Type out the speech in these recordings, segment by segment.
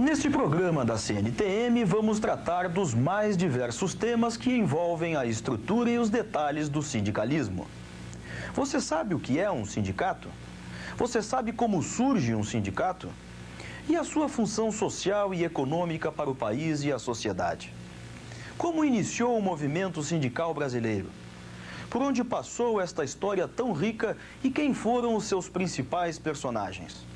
Neste programa da CNTM, vamos tratar dos mais diversos temas que envolvem a estrutura e os detalhes do sindicalismo. Você sabe o que é um sindicato? Você sabe como surge um sindicato? E a sua função social e econômica para o país e a sociedade? Como iniciou o movimento sindical brasileiro? Por onde passou esta história tão rica e quem foram os seus principais personagens?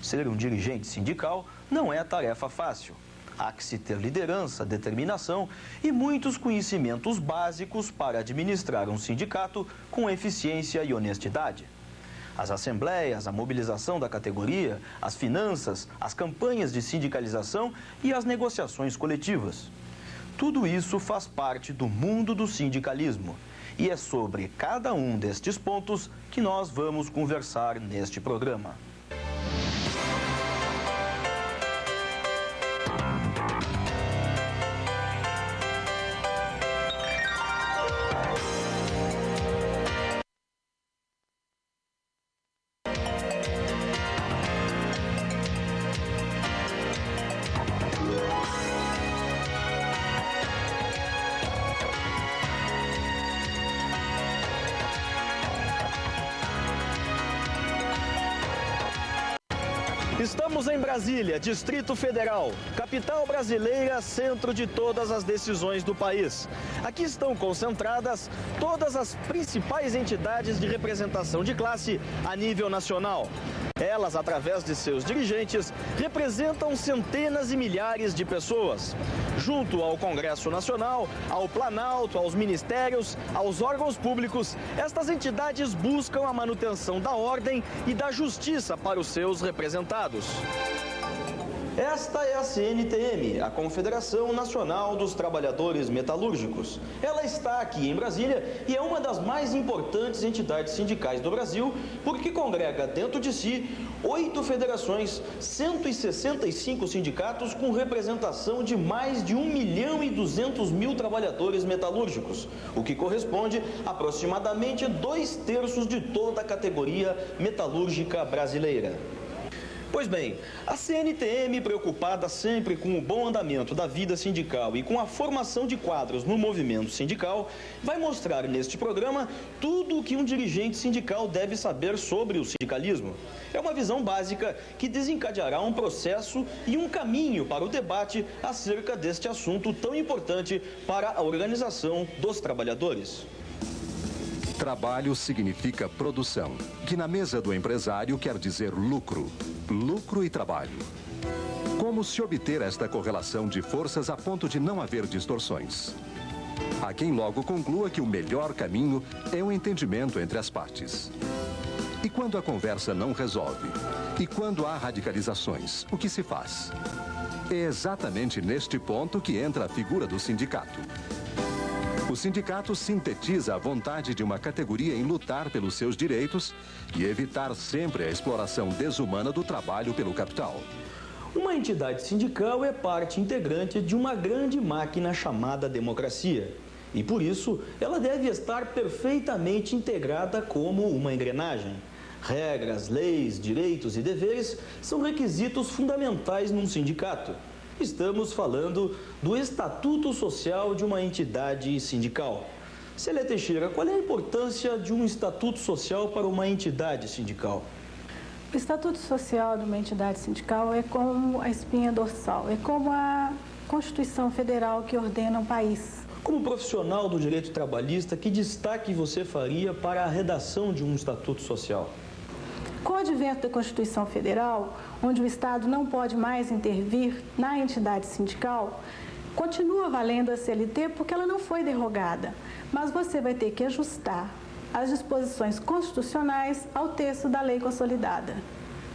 Ser um dirigente sindical não é tarefa fácil. Há que se ter liderança, determinação e muitos conhecimentos básicos para administrar um sindicato com eficiência e honestidade. As assembleias, a mobilização da categoria, as finanças, as campanhas de sindicalização e as negociações coletivas. Tudo isso faz parte do mundo do sindicalismo. E é sobre cada um destes pontos que nós vamos conversar neste programa. Estamos em Brasília, Distrito Federal, capital brasileira, centro de todas as decisões do país. Aqui estão concentradas todas as principais entidades de representação de classe a nível nacional. Elas, através de seus dirigentes, representam centenas e milhares de pessoas. Junto ao Congresso Nacional, ao Planalto, aos ministérios, aos órgãos públicos, estas entidades buscam a manutenção da ordem e da justiça para os seus representados. Esta é a CNTM, a Confederação Nacional dos Trabalhadores Metalúrgicos. Ela está aqui em Brasília e é uma das mais importantes entidades sindicais do Brasil, porque congrega dentro de si 8 federações, 165 sindicatos com representação de mais de 1.200.000 trabalhadores metalúrgicos, o que corresponde a aproximadamente 2/3 de toda a categoria metalúrgica brasileira. Pois bem, a CNTM, preocupada sempre com o bom andamento da vida sindical e com a formação de quadros no movimento sindical, vai mostrar neste programa tudo o que um dirigente sindical deve saber sobre o sindicalismo. É uma visão básica que desencadeará um processo e um caminho para o debate acerca deste assunto tão importante para a organização dos trabalhadores. Trabalho significa produção, que na mesa do empresário quer dizer lucro. Lucro e trabalho. Como se obter esta correlação de forças a ponto de não haver distorções? Há quem logo conclua que o melhor caminho é o entendimento entre as partes. E quando a conversa não resolve? E quando há radicalizações, o que se faz? É exatamente neste ponto que entra a figura do sindicato. O sindicato sintetiza a vontade de uma categoria em lutar pelos seus direitos e evitar sempre a exploração desumana do trabalho pelo capital. Uma entidade sindical é parte integrante de uma grande máquina chamada democracia. E por isso, ela deve estar perfeitamente integrada como uma engrenagem. Regras, leis, direitos e deveres são requisitos fundamentais num sindicato. Estamos falando do Estatuto Social de uma entidade sindical. Célia Teixeira, qual é a importância de um Estatuto Social para uma entidade sindical? O Estatuto Social de uma entidade sindical é como a espinha dorsal, é como a Constituição Federal que ordena o país. Como profissional do direito trabalhista, que destaque você faria para a redação de um Estatuto Social? Com o advento da Constituição Federal, onde o Estado não pode mais intervir na entidade sindical, continua valendo a CLT porque ela não foi derrogada, mas você vai ter que ajustar as disposições constitucionais ao texto da lei consolidada,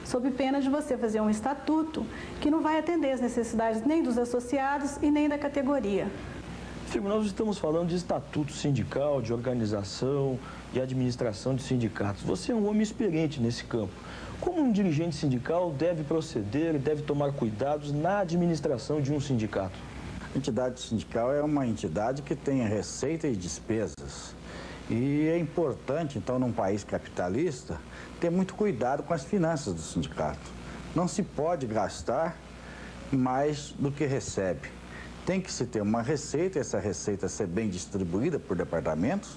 sob pena de você fazer um estatuto que não vai atender as necessidades nem dos associados e nem da categoria. Nós estamos falando de estatuto sindical, de organização, de administração de sindicatos. Você é um homem experiente nesse campo. Como um dirigente sindical deve proceder e deve tomar cuidados na administração de um sindicato? A entidade sindical é uma entidade que tem receita e despesas. E é importante, então, num país capitalista, ter muito cuidado com as finanças do sindicato. Não se pode gastar mais do que recebe. Tem que se ter uma receita, essa receita ser bem distribuída por departamentos,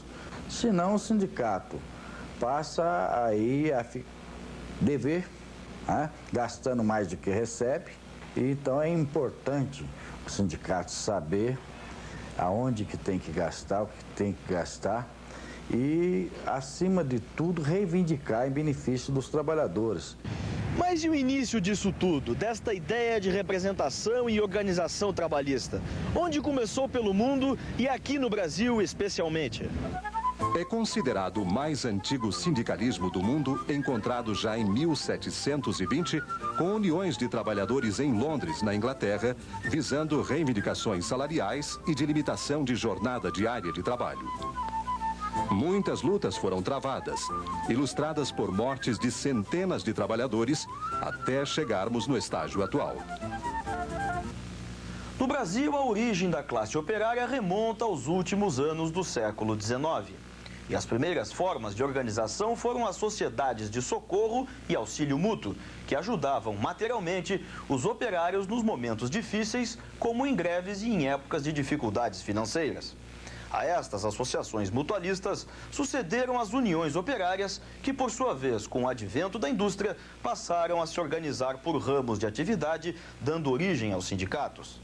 senão o sindicato passa aí a dever, né, gastando mais do que recebe. Então é importante o sindicato saber aonde que tem que gastar, o que tem que gastar e, acima de tudo, reivindicar em benefício dos trabalhadores. Mas e o início disso tudo, desta ideia de representação e organização trabalhista? Onde começou pelo mundo e aqui no Brasil especialmente? É considerado o mais antigo sindicalismo do mundo, encontrado já em 1720, com uniões de trabalhadores em Londres, na Inglaterra, visando reivindicações salariais e de limitação de jornada diária de trabalho. Muitas lutas foram travadas, ilustradas por mortes de centenas de trabalhadores, até chegarmos no estágio atual. No Brasil, a origem da classe operária remonta aos últimos anos do século XIX. E as primeiras formas de organização foram as sociedades de socorro e auxílio mútuo, que ajudavam materialmente os operários nos momentos difíceis, como em greves e em épocas de dificuldades financeiras. A estas associações mutualistas sucederam as uniões operárias, que, por sua vez, com o advento da indústria, passaram a se organizar por ramos de atividade, dando origem aos sindicatos.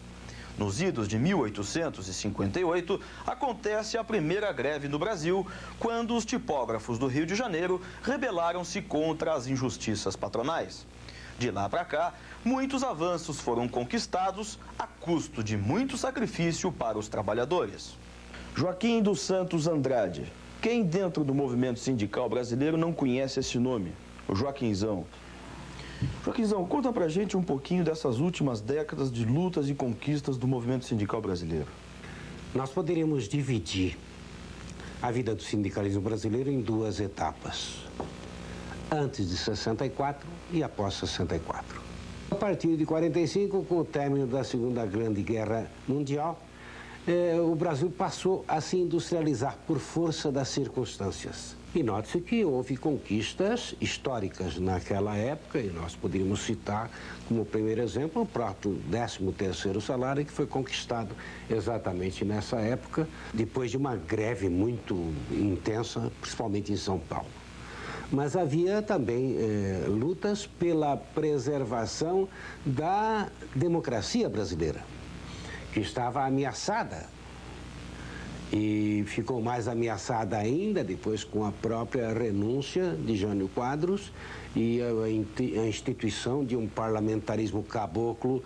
Nos idos de 1858, acontece a primeira greve no Brasil, quando os tipógrafos do Rio de Janeiro rebelaram-se contra as injustiças patronais. De lá para cá, muitos avanços foram conquistados a custo de muito sacrifício para os trabalhadores. Joaquim dos Santos Andrade. Quem dentro do movimento sindical brasileiro não conhece esse nome? O Joaquinzão. Joaquinzão, conta pra gente um pouquinho dessas últimas décadas de lutas e conquistas do movimento sindical brasileiro. Nós poderíamos dividir a vida do sindicalismo brasileiro em duas etapas. Antes de 64 e após 64. A partir de 45, com o término da Segunda Grande Guerra Mundial, o Brasil passou a se industrializar por força das circunstâncias. E note-se que houve conquistas históricas naquela época, e nós poderíamos citar como primeiro exemplo o próprio 13º salário, que foi conquistado exatamente nessa época, depois de uma greve muito intensa, principalmente em São Paulo. Mas havia também lutas pela preservação da democracia brasileira, que estava ameaçada e ficou mais ameaçada ainda depois com a própria renúncia de Jânio Quadros e a instituição de um parlamentarismo caboclo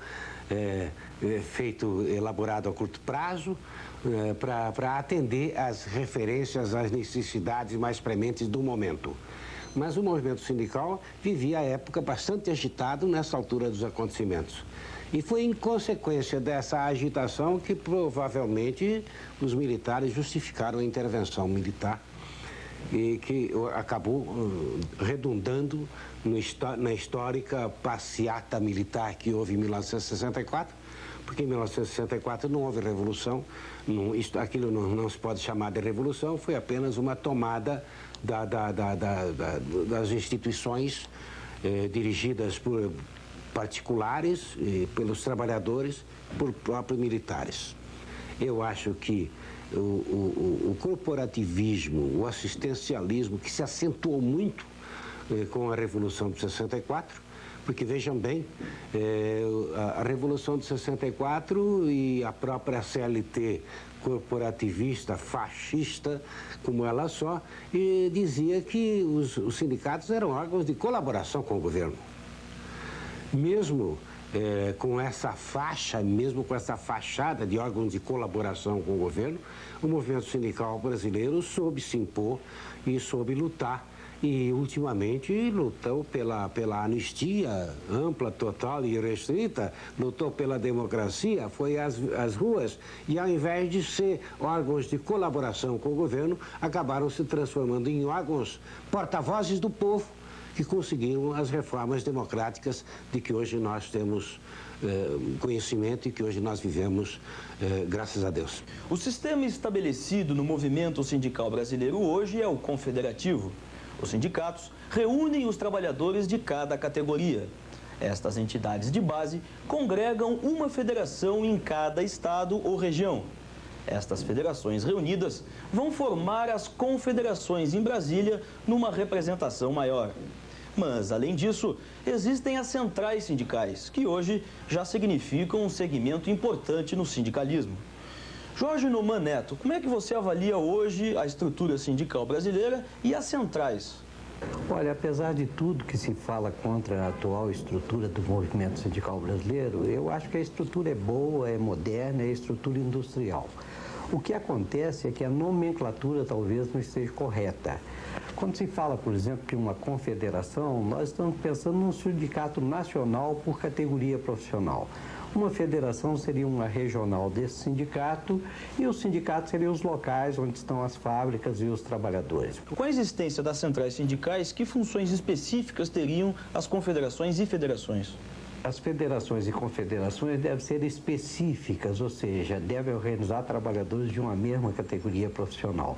elaborado a curto prazo para atender às referências, às necessidades mais prementes do momento. Mas o movimento sindical vivia a época bastante agitado nessa altura dos acontecimentos. E foi em consequência dessa agitação que provavelmente os militares justificaram a intervenção militar e que acabou redundando na histórica passeata militar que houve em 1964, porque em 1964 não houve revolução, aquilo não se pode chamar de revolução, foi apenas uma tomada das instituições dirigidas por particulares, pelos trabalhadores, por próprios militares. Eu acho que o corporativismo, o assistencialismo, que se acentuou muito com a Revolução de 64, porque vejam bem, a Revolução de 64 e a própria CLT corporativista, fascista, como ela só, dizia que os sindicatos eram órgãos de colaboração com o governo. Mesmo com essa faixa, mesmo com essa fachada de órgãos de colaboração com o governo, o movimento sindical brasileiro soube se impor e soube lutar. E, ultimamente, lutou pela anistia ampla, total e restrita, lutou pela democracia, foi às ruas e, ao invés de ser órgãos de colaboração com o governo, acabaram se transformando em órgãos porta-vozes do povo, que conseguiram as reformas democráticas de que hoje nós temos conhecimento e que hoje nós vivemos, graças a Deus. O sistema estabelecido no movimento sindical brasileiro hoje é o confederativo. Os sindicatos reúnem os trabalhadores de cada categoria. Estas entidades de base congregam uma federação em cada estado ou região. Estas federações reunidas vão formar as confederações em Brasília numa representação maior. Mas, além disso, existem as centrais sindicais, que hoje já significam um segmento importante no sindicalismo. Jorge Noman Neto, como é que você avalia hoje a estrutura sindical brasileira e as centrais? Olha, apesar de tudo que se fala contra a atual estrutura do movimento sindical brasileiro, eu acho que a estrutura é boa, é moderna, é estrutura industrial. O que acontece é que a nomenclatura talvez não esteja correta. Quando se fala, por exemplo, de uma confederação, nós estamos pensando num sindicato nacional por categoria profissional. Uma federação seria uma regional desse sindicato e os sindicatos seriam os locais onde estão as fábricas e os trabalhadores. Com a existência das centrais sindicais, que funções específicas teriam as confederações e federações? As federações e confederações devem ser específicas, ou seja, devem organizar trabalhadores de uma mesma categoria profissional.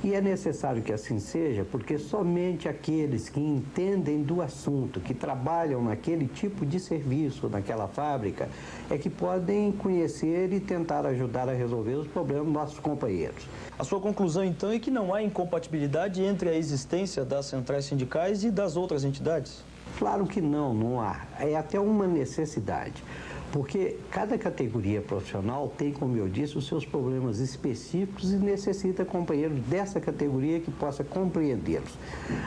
E é necessário que assim seja, porque somente aqueles que entendem do assunto, que trabalham naquele tipo de serviço, naquela fábrica, é que podem conhecer e tentar ajudar a resolver os problemas dos nossos companheiros. A sua conclusão, então, é que não há incompatibilidade entre a existência das centrais sindicais e das outras entidades? Claro que não há. É até uma necessidade. Porque cada categoria profissional tem, como eu disse, os seus problemas específicos e necessita companheiros dessa categoria que possa compreendê-los.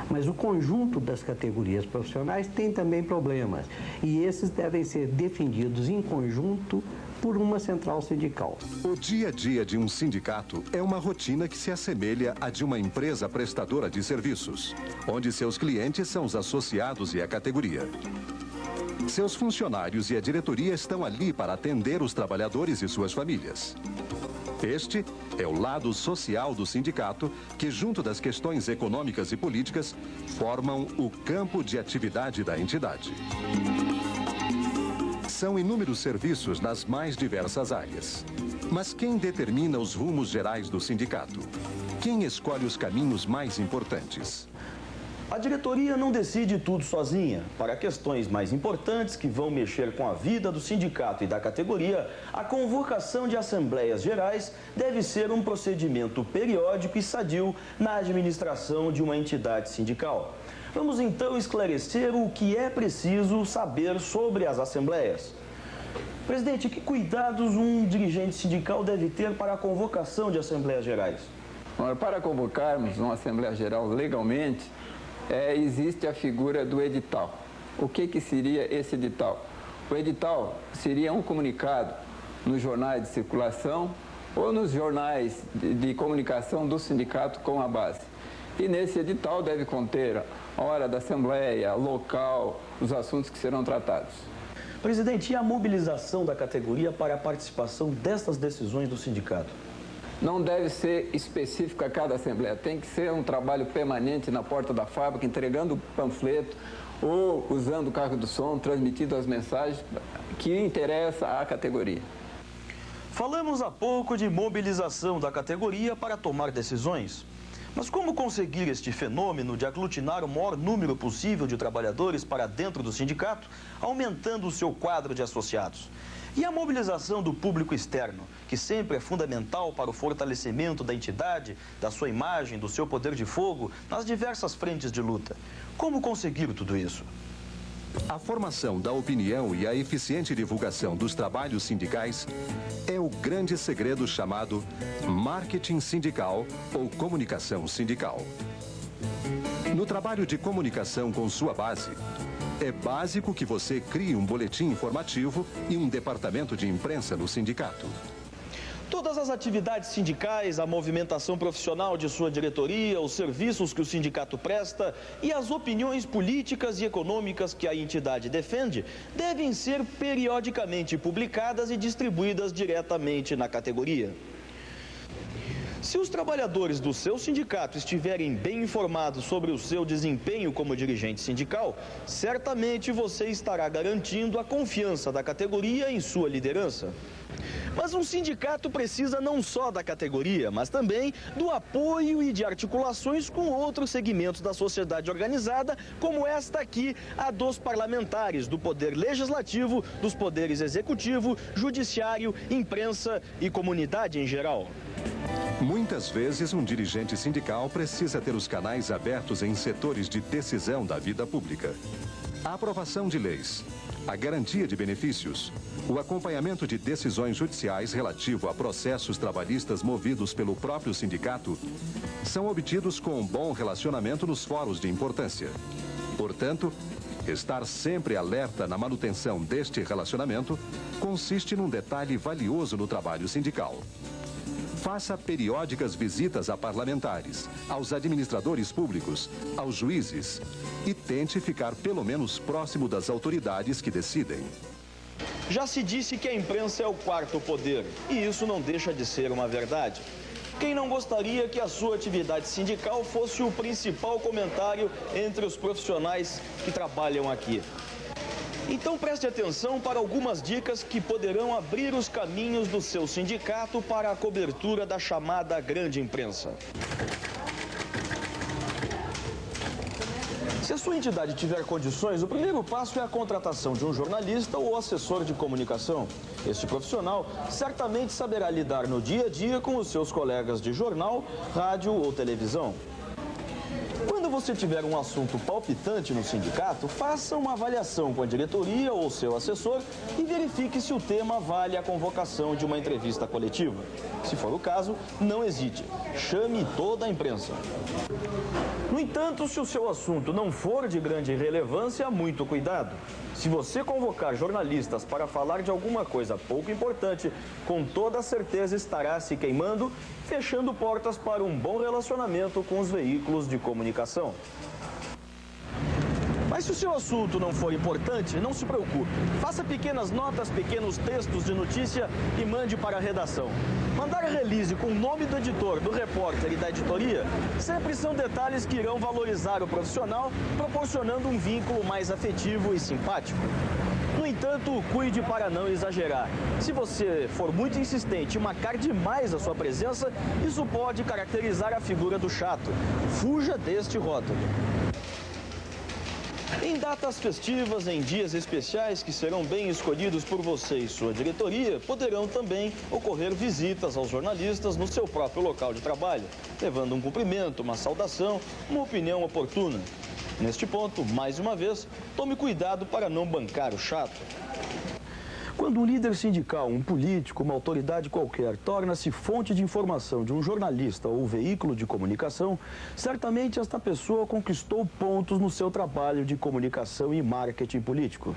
Mas o conjunto das categorias profissionais tem também problemas e esses devem ser defendidos em conjunto por uma central sindical. O dia a dia de um sindicato é uma rotina que se assemelha à de uma empresa prestadora de serviços, onde seus clientes são os associados e a categoria. Seus funcionários e a diretoria estão ali para atender os trabalhadores e suas famílias. Este é o lado social do sindicato, que, junto das questões econômicas e políticas, formam o campo de atividade da entidade. São inúmeros serviços nas mais diversas áreas. Mas quem determina os rumos gerais do sindicato? Quem escolhe os caminhos mais importantes? A diretoria não decide tudo sozinha. Para questões mais importantes que vão mexer com a vida do sindicato e da categoria, a convocação de assembleias gerais deve ser um procedimento periódico e sadio na administração de uma entidade sindical. Vamos então esclarecer o que é preciso saber sobre as assembleias. Presidente, que cuidados um dirigente sindical deve ter para a convocação de assembleias gerais? Ora, para convocarmos uma assembleia geral legalmente, existe a figura do edital. O que seria esse edital? O edital seria um comunicado nos jornais de circulação ou nos jornais de comunicação do sindicato com a base. E nesse edital deve conter a hora da assembleia, local, os assuntos que serão tratados. Presidente, e a mobilização da categoria para a participação destas decisões do sindicato? Não deve ser específico a cada assembleia, tem que ser um trabalho permanente na porta da fábrica, entregando panfleto ou usando o carro do som, transmitindo as mensagens que interessam à categoria. Falamos há pouco de mobilização da categoria para tomar decisões. Mas como conseguir este fenômeno de aglutinar o maior número possível de trabalhadores para dentro do sindicato, aumentando o seu quadro de associados? E a mobilização do público externo, que sempre é fundamental para o fortalecimento da entidade, da sua imagem, do seu poder de fogo, nas diversas frentes de luta. Como conseguir tudo isso? A formação da opinião e a eficiente divulgação dos trabalhos sindicais é o grande segredo chamado marketing sindical ou comunicação sindical. No trabalho de comunicação com sua base, é básico que você crie um boletim informativo e um departamento de imprensa no sindicato. Todas as atividades sindicais, a movimentação profissional de sua diretoria, os serviços que o sindicato presta e as opiniões políticas e econômicas que a entidade defende devem ser periodicamente publicadas e distribuídas diretamente na categoria. Se os trabalhadores do seu sindicato estiverem bem informados sobre o seu desempenho como dirigente sindical, certamente você estará garantindo a confiança da categoria em sua liderança. Mas um sindicato precisa não só da categoria, mas também do apoio e de articulações com outros segmentos da sociedade organizada, como esta aqui, a dos parlamentares, do Poder Legislativo, dos poderes Executivo, Judiciário, imprensa e comunidade em geral. Muitas vezes, um dirigente sindical precisa ter os canais abertos em setores de decisão da vida pública. A aprovação de leis, a garantia de benefícios, o acompanhamento de decisões judiciais relativo a processos trabalhistas movidos pelo próprio sindicato são obtidos com um bom relacionamento nos fóruns de importância. Portanto, estar sempre alerta na manutenção deste relacionamento consiste num detalhe valioso no trabalho sindical. Faça periódicas visitas a parlamentares, aos administradores públicos, aos juízes e tente ficar pelo menos próximo das autoridades que decidem. Já se disse que a imprensa é o quarto poder, e isso não deixa de ser uma verdade. Quem não gostaria que a sua atividade sindical fosse o principal comentário entre os profissionais que trabalham aqui? Então preste atenção para algumas dicas que poderão abrir os caminhos do seu sindicato para a cobertura da chamada grande imprensa. Se a sua entidade tiver condições, o primeiro passo é a contratação de um jornalista ou assessor de comunicação. Este profissional certamente saberá lidar no dia a dia com os seus colegas de jornal, rádio ou televisão. Quando você tiver um assunto palpitante no sindicato, faça uma avaliação com a diretoria ou seu assessor e verifique se o tema vale a convocação de uma entrevista coletiva. Se for o caso, não hesite, chame toda a imprensa. No entanto, se o seu assunto não for de grande relevância, muito cuidado. Se você convocar jornalistas para falar de alguma coisa pouco importante, com toda certeza estará se queimando, fechando portas para um bom relacionamento com os veículos de comunicação. Mas se o seu assunto não for importante, não se preocupe. Faça pequenas notas, pequenos textos de notícia e mande para a redação. Mandar a release com o nome do editor, do repórter e da editoria sempre são detalhes que irão valorizar o profissional, proporcionando um vínculo mais afetivo e simpático. No entanto, cuide para não exagerar. Se você for muito insistente e marcar demais a sua presença, isso pode caracterizar a figura do chato. Fuja deste rótulo. Em datas festivas, em dias especiais que serão bem escolhidos por você e sua diretoria, poderão também ocorrer visitas aos jornalistas no seu próprio local de trabalho, levando um cumprimento, uma saudação, uma opinião oportuna. Neste ponto, mais uma vez, tome cuidado para não bancar o chato. Quando um líder sindical, um político, uma autoridade qualquer torna-se fonte de informação de um jornalista ou veículo de comunicação, certamente esta pessoa conquistou pontos no seu trabalho de comunicação e marketing político.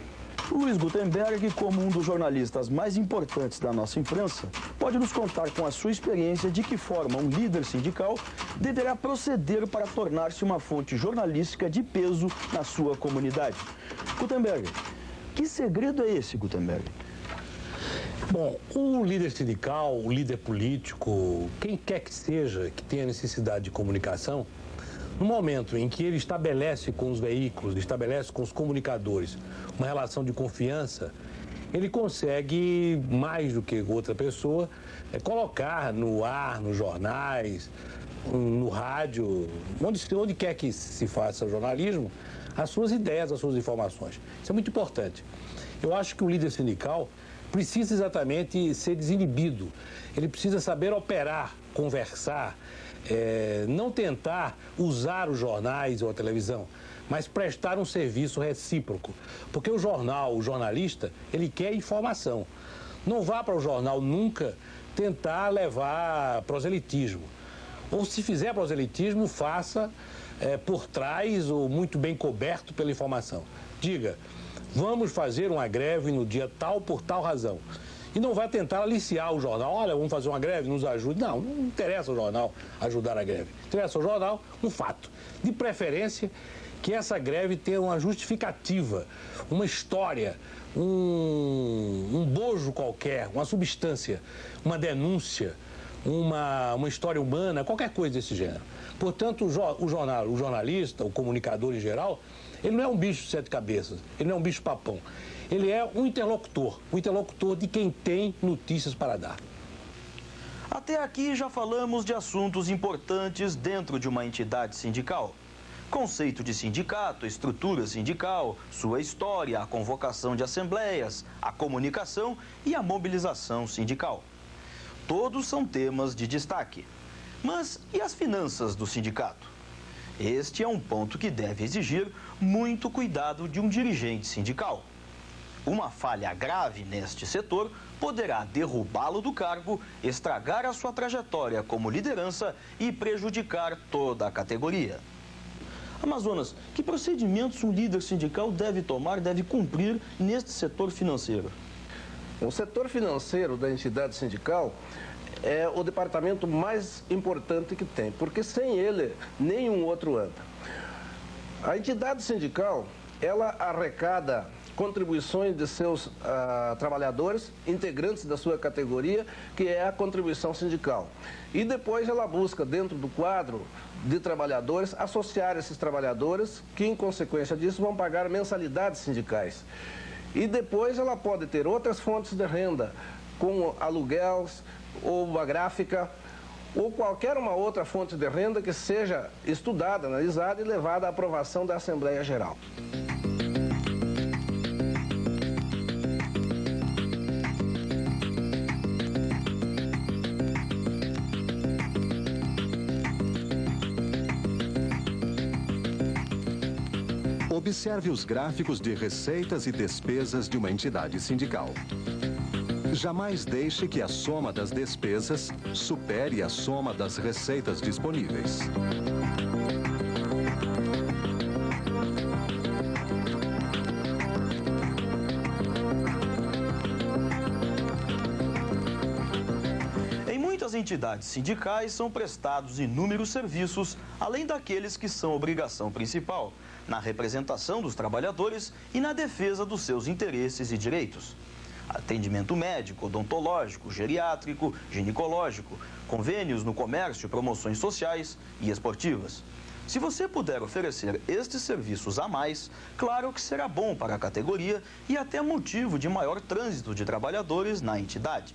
Luiz Gutenberg, como um dos jornalistas mais importantes da nossa imprensa, pode nos contar com a sua experiência de que forma um líder sindical deverá proceder para tornar-se uma fonte jornalística de peso na sua comunidade. Gutenberg, que segredo é esse, Gutenberg? Bom, o líder sindical, o líder político, quem quer que seja que tenha necessidade de comunicação, no momento em que ele estabelece com os veículos, estabelece com os comunicadores uma relação de confiança, ele consegue, mais do que outra pessoa, colocar no ar, nos jornais, no rádio, onde quer que se faça jornalismo, as suas ideias, as suas informações. Isso é muito importante. Eu acho que o líder sindical precisa exatamente ser desinibido. Ele precisa saber operar, conversar, não tentar usar os jornais ou a televisão, mas prestar um serviço recíproco. Porque o jornal, o jornalista, ele quer informação. Não vá para o jornal nunca tentar levar proselitismo. Ou se fizer proselitismo, faça por trás ou muito bem coberto pela informação. Diga, vamos fazer uma greve no dia tal por tal razão. E não vai tentar aliciar o jornal. Olha, vamos fazer uma greve, nos ajude. Não, não interessa ao jornal ajudar a greve. Interessa ao jornal um fato. De preferência, que essa greve tenha uma justificativa, uma história, um bojo qualquer, uma substância, uma denúncia, uma história humana, qualquer coisa desse gênero. Portanto, o jornalista, o comunicador em geral, ele não é um bicho de 7 cabeças, ele não é um bicho papão. Ele é um interlocutor de quem tem notícias para dar. Até aqui já falamos de assuntos importantes dentro de uma entidade sindical. Conceito de sindicato, estrutura sindical, sua história, a convocação de assembleias, a comunicação e a mobilização sindical. Todos são temas de destaque. Mas e as finanças do sindicato? Este é um ponto que deve exigir muito cuidado de um dirigente sindical. Uma falha grave neste setor poderá derrubá-lo do cargo, estragar a sua trajetória como liderança e prejudicar toda a categoria. Amazonas, que procedimentos um líder sindical deve tomar, deve cumprir neste setor financeiro? O setor financeiro da entidade sindical é o departamento mais importante que tem, porque sem ele nenhum outro anda. A entidade sindical, ela arrecada contribuições de seus trabalhadores, integrantes da sua categoria, que é a contribuição sindical. E depois ela busca, dentro do quadro de trabalhadores, associar esses trabalhadores, que em consequência disso vão pagar mensalidades sindicais. E depois ela pode ter outras fontes de renda, como aluguéis, ou uma gráfica, ou qualquer uma outra fonte de renda que seja estudada, analisada e levada à aprovação da Assembleia Geral. Observe os gráficos de receitas e despesas de uma entidade sindical. Jamais deixe que a soma das despesas supere a soma das receitas disponíveis. Em muitas entidades sindicais são prestados inúmeros serviços, além daqueles que são obrigação principal, na representação dos trabalhadores e na defesa dos seus interesses e direitos. Atendimento médico, odontológico, geriátrico, ginecológico, convênios no comércio, promoções sociais e esportivas. Se você puder oferecer estes serviços a mais, claro que será bom para a categoria e até motivo de maior trânsito de trabalhadores na entidade.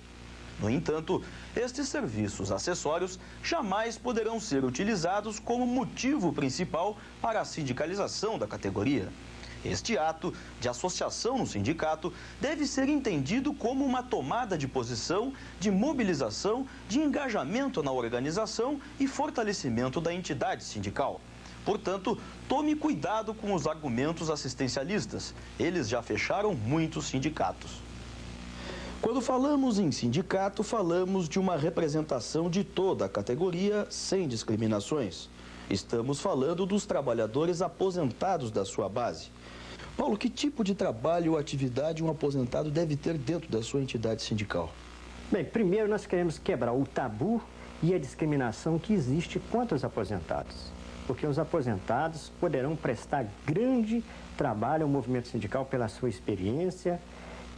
No entanto, estes serviços acessórios jamais poderão ser utilizados como motivo principal para a sindicalização da categoria. Este ato de associação no sindicato deve ser entendido como uma tomada de posição, de mobilização, de engajamento na organização e fortalecimento da entidade sindical. Portanto, tome cuidado com os argumentos assistencialistas. Eles já fecharam muitos sindicatos. Quando falamos em sindicato, falamos de uma representação de toda a categoria, sem discriminações. Estamos falando dos trabalhadores aposentados da sua base. Paulo, que tipo de trabalho ou atividade um aposentado deve ter dentro da sua entidade sindical? Bem, primeiro nós queremos quebrar o tabu e a discriminação que existe contra os aposentados. Porque os aposentados poderão prestar grande trabalho ao movimento sindical pela sua experiência,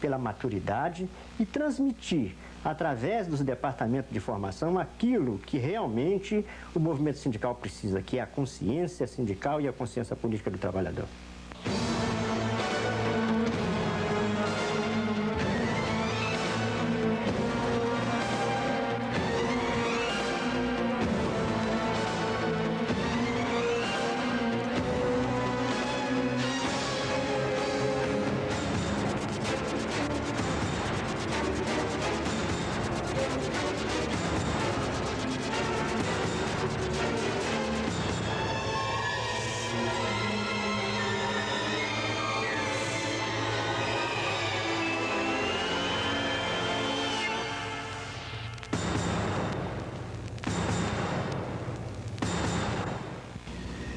pela maturidade e transmitir, através dos departamentos de formação, aquilo que realmente o movimento sindical precisa, que é a consciência sindical e a consciência política do trabalhador.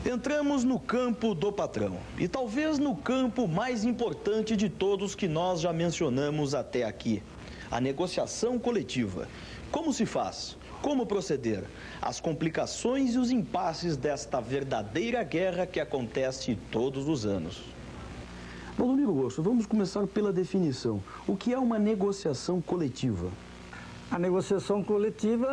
Entramos no campo do patrão e talvez no campo mais importante de todos que nós já mencionamos até aqui, a negociação coletiva. Como se faz? Como proceder? As complicações e os impasses desta verdadeira guerra que acontece todos os anos. Valdomiro Osso, vamos começar pela definição. O que é uma negociação coletiva? A negociação coletiva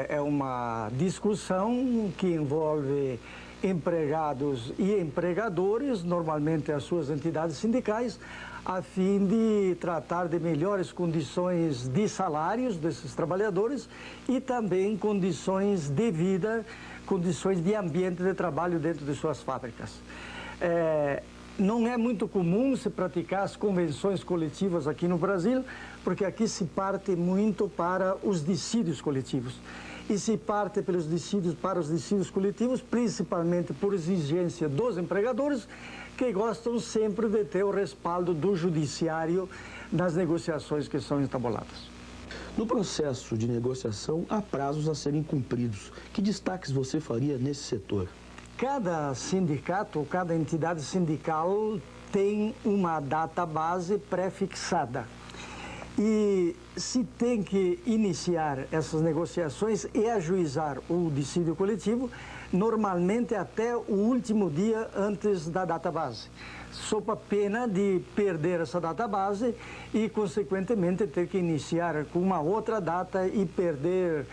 é uma discussão que envolve empregados e empregadores, normalmente as suas entidades sindicais, a fim de tratar de melhores condições de salários desses trabalhadores e também condições de vida, condições de ambiente de trabalho dentro de suas fábricas. Não é muito comum se praticar as convenções coletivas aqui no Brasil, porque aqui se parte muito para os dissídios coletivos. E se parte para os dissídios coletivos, principalmente por exigência dos empregadores, que gostam sempre de ter o respaldo do judiciário nas negociações que são estabuladas. No processo de negociação, há prazos a serem cumpridos. Que destaques você faria nesse setor? Cada sindicato, cada entidade sindical tem uma data base pré-fixada. E se tem que iniciar essas negociações e ajuizar o dissídio coletivo, normalmente até o último dia antes da data base, sob a pena de perder essa data base e, consequentemente, ter que iniciar com uma outra data e perder,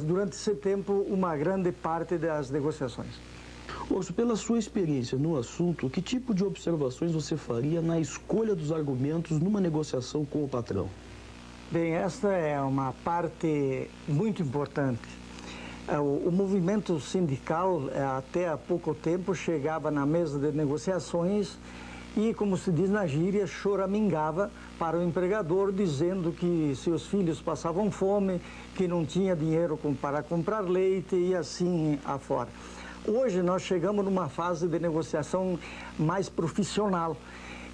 durante esse tempo, uma grande parte das negociações. Orso, pela sua experiência no assunto, que tipo de observações você faria na escolha dos argumentos numa negociação com o patrão? Bem, esta é uma parte muito importante. O movimento sindical, até há pouco tempo, chegava na mesa de negociações e, como se diz na gíria, choramingava para o empregador, dizendo que seus filhos passavam fome, que não tinha dinheiro para comprar leite e assim afora. Hoje nós chegamos numa fase de negociação mais profissional.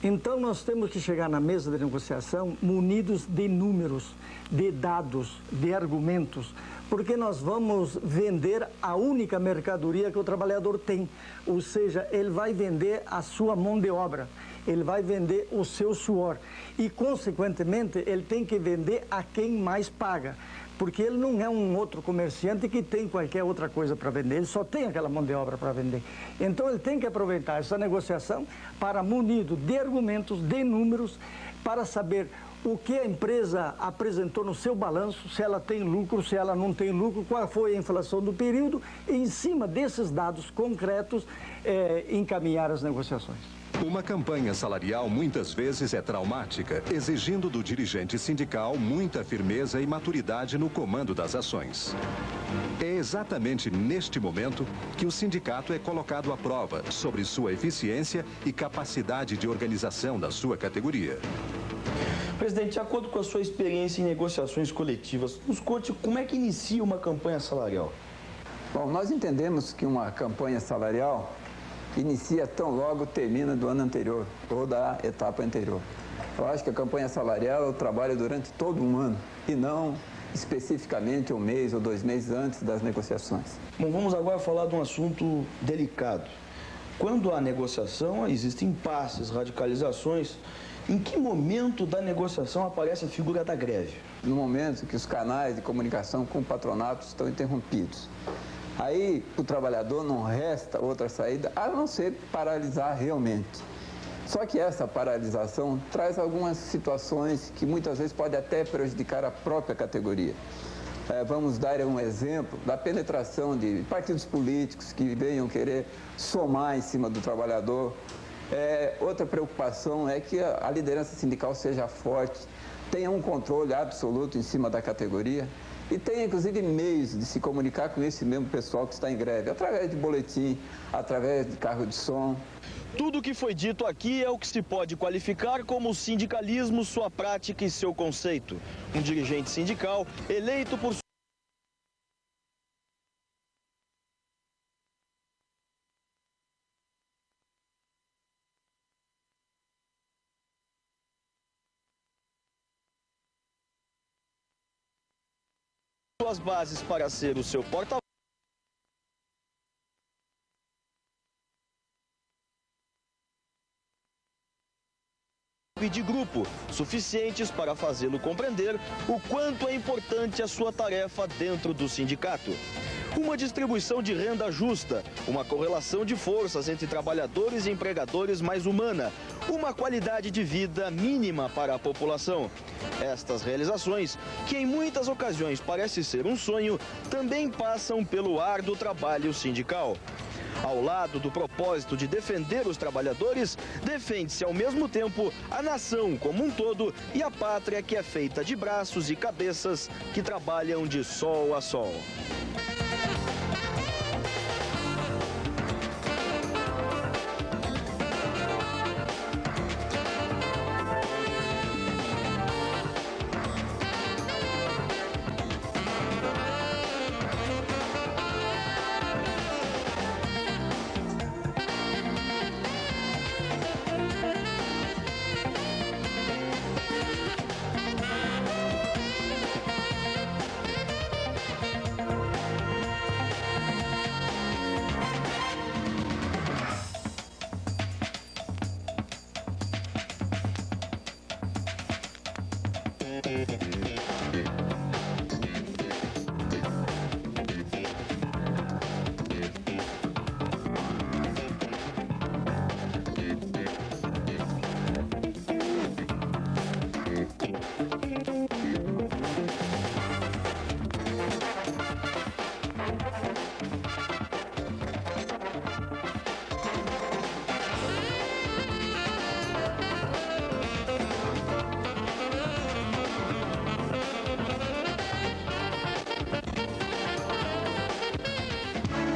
Então nós temos que chegar na mesa de negociação munidos de números, de dados, de argumentos, porque nós vamos vender a única mercadoria que o trabalhador tem, ou seja, ele vai vender a sua mão de obra, ele vai vender o seu suor e, consequentemente, ele tem que vender a quem mais paga. Porque ele não é um outro comerciante que tem qualquer outra coisa para vender, ele só tem aquela mão de obra para vender. Então ele tem que aproveitar essa negociação para, munido de argumentos, de números, para saber o que a empresa apresentou no seu balanço, se ela tem lucro, se ela não tem lucro, qual foi a inflação do período, e em cima desses dados concretos, encaminhar as negociações. Uma campanha salarial muitas vezes é traumática, exigindo do dirigente sindical muita firmeza e maturidade no comando das ações. É exatamente neste momento que o sindicato é colocado à prova sobre sua eficiência e capacidade de organização da sua categoria. Presidente, de acordo com a sua experiência em negociações coletivas, nos conte como é que inicia uma campanha salarial. Bom, nós entendemos que uma campanha salarial inicia tão logo termina do ano anterior, ou da etapa anterior. Eu acho que a campanha salarial é o trabalho durante todo um ano, e não especificamente um mês ou 2 meses antes das negociações. Bom, vamos agora falar de um assunto delicado. Quando há negociação, existem impasses, radicalizações. Em que momento da negociação aparece a figura da greve? No momento que os canais de comunicação com o patronato estão interrompidos. Aí, o trabalhador não resta outra saída a não ser paralisar realmente. Só que essa paralisação traz algumas situações que muitas vezes pode até prejudicar a própria categoria. Vamos dar um exemplo da penetração de partidos políticos que venham querer somar em cima do trabalhador. Outra preocupação é que a liderança sindical seja forte, tenha um controle absoluto em cima da categoria e tenha, inclusive, meios de se comunicar com esse mesmo pessoal que está em greve, através de boletim, através de carro de som. Tudo o que foi dito aqui é o que se pode qualificar como sindicalismo, sua prática e seu conceito. Um dirigente sindical eleito por suas bases para ser o seu porta-voz de grupo, suficientes para fazê-lo compreender o quanto é importante a sua tarefa dentro do sindicato. Uma distribuição de renda justa, uma correlação de forças entre trabalhadores e empregadores mais humana, uma qualidade de vida mínima para a população. Estas realizações, que em muitas ocasiões parece ser um sonho, também passam pelo árduo trabalho sindical. Ao lado do propósito de defender os trabalhadores, defende-se ao mesmo tempo a nação como um todo e a pátria que é feita de braços e cabeças que trabalham de sol a sol.